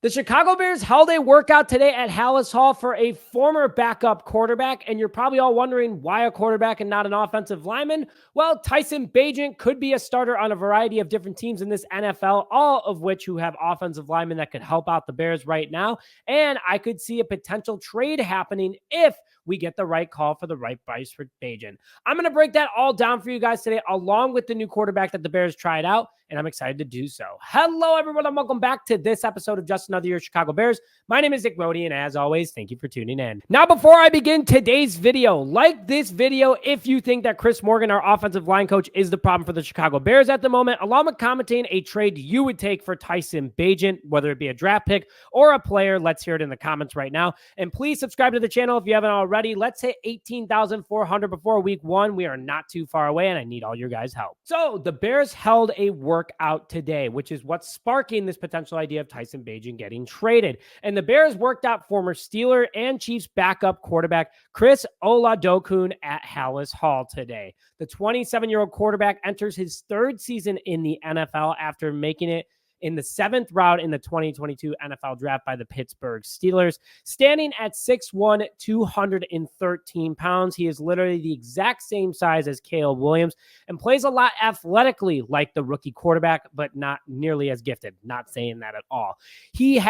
The Chicago Bears held a workout today at Halas Hall for a former backup quarterback, and you're probably all wondering why a quarterback and not an offensive lineman. Well, Tyson Bagent could be a starter on a variety of different teams in this NFL, all of which who have offensive linemen that could help out the Bears right now. And I could see a potential trade happening if we get the right call for the right price for Bagent. I'm going to break that all down for you guys today, along with the new quarterback that the Bears tried out, and I'm excited to do so. Hello, everyone, and welcome back to this episode of Just Another Year Chicago Bears. My name is Nick Rody, and as always, thank you for tuning in. Now, before I begin today's video, like this video if you think that Chris Morgan, our offensive line coach, is the problem for the Chicago Bears at the moment, along with commenting a trade you would take for Tyson Bagent, whether it be a draft pick or a player. Let's hear it in the comments right now. And please subscribe to the channel if you haven't already. Let's hit 18,400 before week one. We are not too far away, and I need all your guys' help. So the Bears held a workout today, which is what's sparking this potential idea of Tyson Bagent getting traded. And the Bears worked out former Steeler and Chiefs backup quarterback Chris Oladokun at Halas Hall today. The 27-year-old quarterback enters his third season in the NFL after making it in the 7th round in the 2022 NFL draft by the Pittsburgh Steelers. Standing at 6'1", 213 pounds, he is literally the exact same size as Caleb Williams and plays a lot athletically like the rookie quarterback, but not nearly as gifted. Not saying that at all. He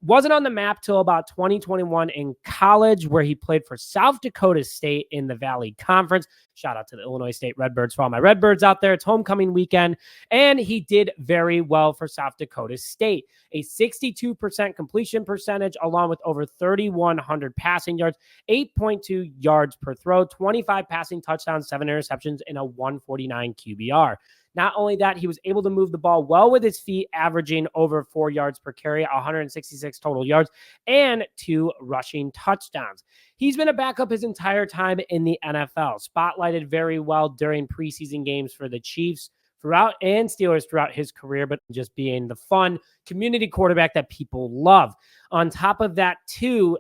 wasn't on the map till about 2021 in college, where he played for South Dakota State in the Valley Conference. Shout out to the Illinois State Redbirds for all my Redbirds out there. It's homecoming weekend, and he did very well for South Dakota State. A 62% completion percentage, along with over 3,100 passing yards, 8.2 yards per throw, 25 passing touchdowns, 7 interceptions, and a 149 QBR. Not only that, he was able to move the ball well with his feet, averaging over 4 yards per carry, 166 total yards, and 2 rushing touchdowns. He's been a backup his entire time in the NFL, spotlighted very well during preseason games for the Chiefs throughout and Steelers throughout his career, but just being the fun community quarterback that people love. On top of that, too,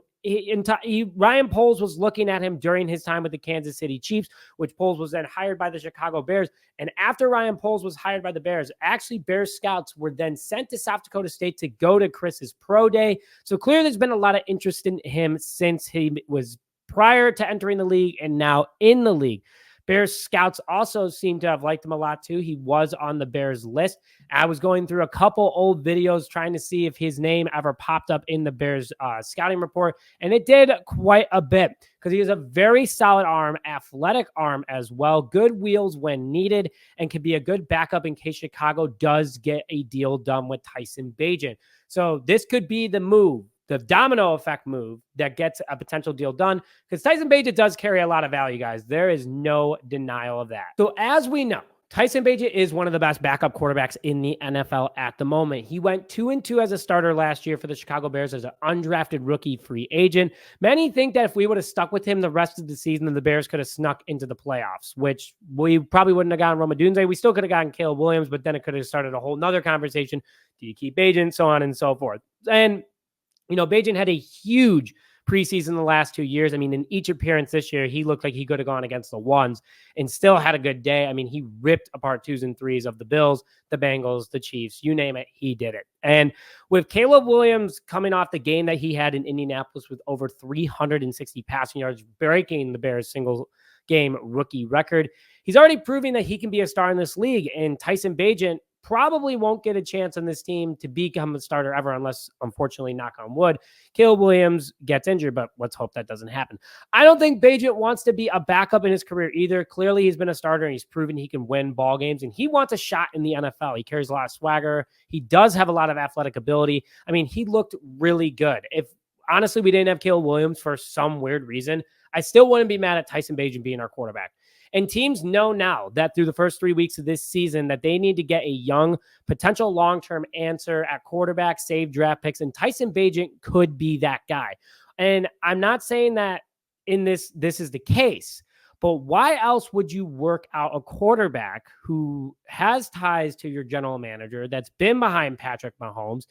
Ryan Poles was looking at him during his time with the Kansas City Chiefs, which Poles was then hired by the Chicago Bears. And after Ryan Poles was hired by the Bears, actually Bears scouts were then sent to South Dakota State to go to Chris's pro day. So clearly there's been a lot of interest in him since he was prior to entering the league and now in the league. Bears scouts also seem to have liked him a lot too. He was on the Bears list. I was going through a couple old videos trying to see if his name ever popped up in the Bears scouting report, and it did quite a bit because he has a very solid arm, athletic arm as well, good wheels when needed, and can be a good backup in case Chicago does get a deal done with Tyson Bagent. So this could be the move, the domino effect move that gets a potential deal done, because Tyson Bagent does carry a lot of value, guys. There is no denial of that. So as we know, Tyson Bagent is one of the best backup quarterbacks in the NFL at the moment. He went 2-2 as a starter last year for the Chicago Bears as an undrafted rookie free agent. Many think that if we would have stuck with him the rest of the season, then the Bears could have snuck into the playoffs, which we probably wouldn't have gotten Roma Dunze. We still could have gotten Caleb Williams, but then it could have started a whole nother conversation. Do you keep Bagent? So on and so forth. And you know, Bagent had a huge preseason the last 2 years. I mean, in each appearance this year, he looked like he could have gone against the ones and still had a good day. I mean, he ripped apart 2s and 3s of the Bills, the Bengals, the Chiefs, you name it, he did it. And with Caleb Williams coming off the game that he had in Indianapolis with over 360 passing yards, breaking the Bears single game rookie record, he's already proving that he can be a star in this league. And Tyson Bagent probably won't get a chance on this team to become a starter ever, unless, unfortunately, knock on wood, Caleb Williams gets injured, but let's hope that doesn't happen. I don't think Bagent wants to be a backup in his career either. Clearly, he's been a starter, and he's proven he can win ball games, and he wants a shot in the NFL. He carries a lot of swagger. He does have a lot of athletic ability. I mean, he looked really good. If, honestly, we didn't have Caleb Williams for some weird reason, I still wouldn't be mad at Tyson Bagent being our quarterback. And teams know now that through the first 3 weeks of this season that they need to get a young, potential long-term answer at quarterback, save draft picks, and Tyson Bagent could be that guy. And I'm not saying that in this is the case, but why else would you work out a quarterback who has ties to your general manager that's been behind Patrick Mahomes?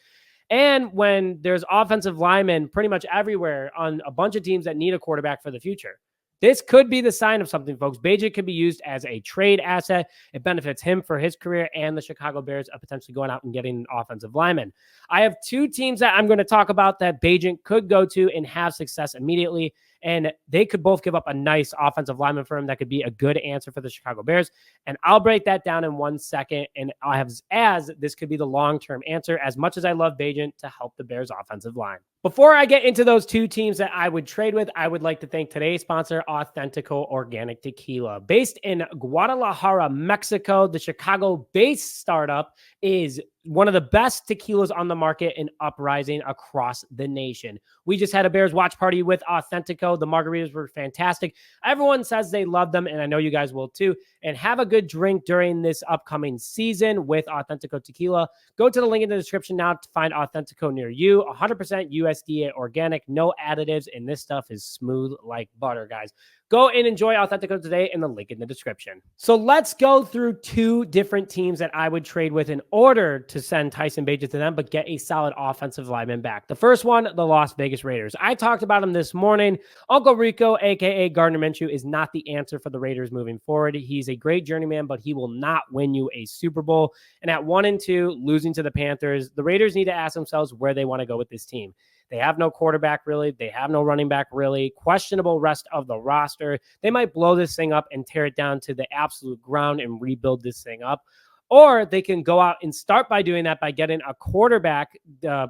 And when there's offensive linemen pretty much everywhere on a bunch of teams that need a quarterback for the future, This could be the sign of something, folks. Bagent could be used as a trade asset. It benefits him for his career and the Chicago Bears of potentially going out and getting an offensive lineman. I have two teams that I'm going to talk about that Bagent could go to and have success immediately. And they could both give up a nice offensive lineman for him that could be a good answer for the Chicago Bears. And I'll break that down in 1 second. And I have as this could be the long-term answer, as much as I love Bagent to help the Bears offensive line. Before I get into those two teams that I would trade with, I would like to thank today's sponsor, Authentico Organic Tequila. Based in Guadalajara, Mexico, the Chicago-based startup is one of the best tequilas on the market and uprising across the nation. We just had a Bears watch party with Authentico. The margaritas were fantastic. Everyone says they love them, and I know you guys will too. And have a good drink during this upcoming season with Authentico Tequila. Go to the link in the description now to find Authentico near you. 100% USDA organic, no additives, and this stuff is smooth like butter, guys. Go and enjoy Authentico today in the link in the description. So let's go through two different teams that I would trade with in order to send Tyson Bagent to them, but get a solid offensive lineman back. The first one, the Las Vegas Raiders. I talked about him this morning. Uncle Rico, a.k.a. Gardner Minshew, is not the answer for the Raiders moving forward. He's a great journeyman, but he will not win you a Super Bowl. And at 1-2, losing to the Panthers, the Raiders need to ask themselves where they want to go with this team. They have no quarterback, really. They have no running back, really. Questionable rest of the roster. They might blow this thing up and tear it down to the absolute ground and rebuild this thing up. Or they can go out and start by doing that by getting a quarterback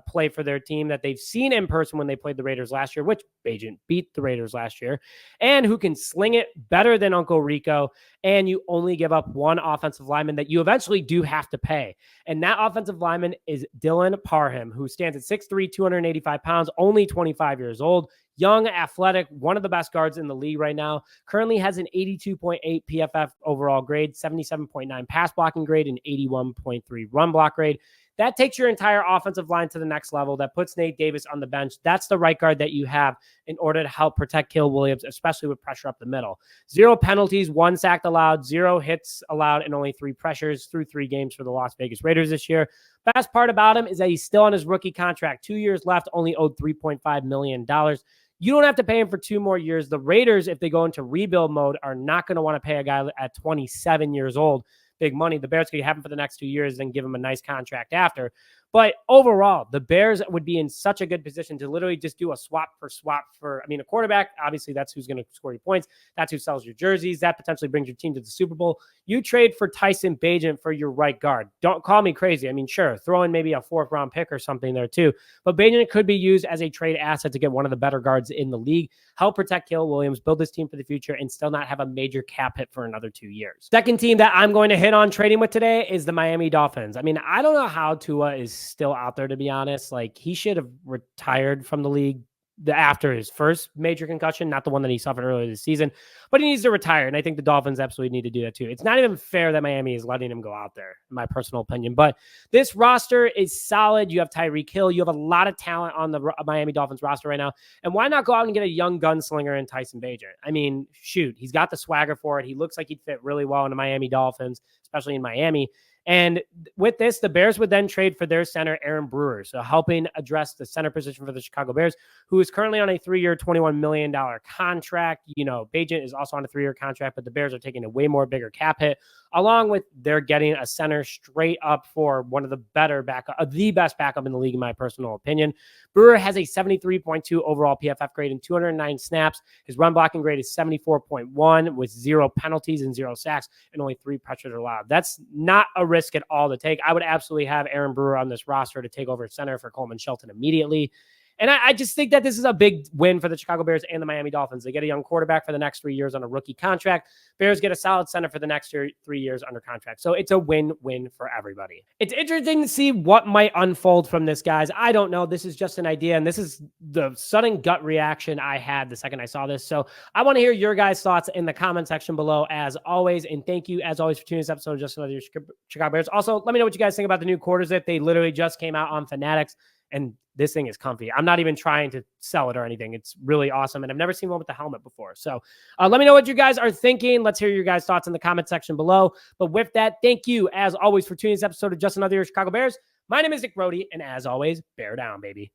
play for their team that they've seen in person when they played the Raiders last year, which Bagent beat the Raiders last year, and who can sling it better than Uncle Rico. And you only give up one offensive lineman that you eventually do have to pay. And that offensive lineman is Dylan Parham, who stands at 6'3", 285 pounds, only 25 years old. Young, athletic, one of the best guards in the league right now. Currently has an 82.8 PFF overall grade, 77.9 pass blocking grade, and 81.3 run block grade. That takes your entire offensive line to the next level. That puts Nate Davis on the bench. That's the right guard that you have in order to help protect Caleb Williams, especially with pressure up the middle. 0 penalties, 1 sack allowed, 0 hits allowed, and only 3 pressures through 3 games for the Las Vegas Raiders this year. Best part about him is that he's still on his rookie contract. 2 years left, only owed $3.5 million. You don't have to pay him for 2 more years. The Raiders, if they go into rebuild mode, are not going to want to pay a guy at 27 years old big money. The Bears could have him for the next 2 years and give him a nice contract after. But overall, the Bears would be in such a good position to literally just do a swap for, a quarterback. Obviously, that's who's going to score your points. That's who sells your jerseys. That potentially brings your team to the Super Bowl. You trade for Tyson Bagent for your right guard. Don't call me crazy. Sure, throw in maybe a 4th-round pick or something there too. But Bagent could be used as a trade asset to get one of the better guards in the league, help protect Caleb Williams, build this team for the future, and still not have a major cap hit for another 2 years. Second team that I'm going to hit on trading with today is the Miami Dolphins. I don't know how Tua is still out there, to be honest. He should have retired from the league after his first major concussion, not the one that he suffered earlier this season, but he needs to retire. And I think the Dolphins absolutely need to do that too. It's not even fair that Miami is letting him go out there, in my personal opinion, but this roster is solid. You have Tyreek Hill. You have a lot of talent on the Miami Dolphins roster right now. And why not go out and get a young gunslinger in Tyson Bagent? Shoot, he's got the swagger for it. He looks like he'd fit really well in the Miami Dolphins, especially in Miami. And with this, the Bears would then trade for their center, Aaron Brewer, so helping address the center position for the Chicago Bears, who is currently on a 3-year, $21 million contract. Bagent is also on a 3-year contract, but the Bears are taking a way more bigger cap hit, along with they're getting a center straight up for one of the better backup, the best backup in the league, in my personal opinion. Brewer has a 73.2 overall PFF grade in 209 snaps. His run blocking grade is 74.1 with 0 penalties and 0 sacks and only 3 pressures allowed. That's not a risk at all to take. I would absolutely have Aaron Brewer on this roster to take over center for Coleman Shelton immediately. And I just think that this is a big win for the Chicago Bears and the Miami Dolphins. They get a young quarterback for the next 3 years on a rookie contract. Bears get a solid center for the next 3 years under contract. So it's a win-win for everybody. It's interesting to see what might unfold from this, guys. I don't know. This is just an idea, and this is the sudden gut reaction I had the second I saw this. So I want to hear your guys' thoughts in the comment section below, as always. And thank you, as always, for tuning this episode of Just Another Chicago Bears. Also, let me know what you guys think about the new quarter zip. They literally just came out on Fanatics, and this thing is comfy. I'm not even trying to sell it or anything. It's really awesome. And I've never seen one with the helmet before. So let me know what you guys are thinking. Let's hear your guys' thoughts in the comment section below. But with that, thank you, as always, for tuning this episode of Just Another Chicago Bears. My name is Nick Brody, and as always, bear down, baby.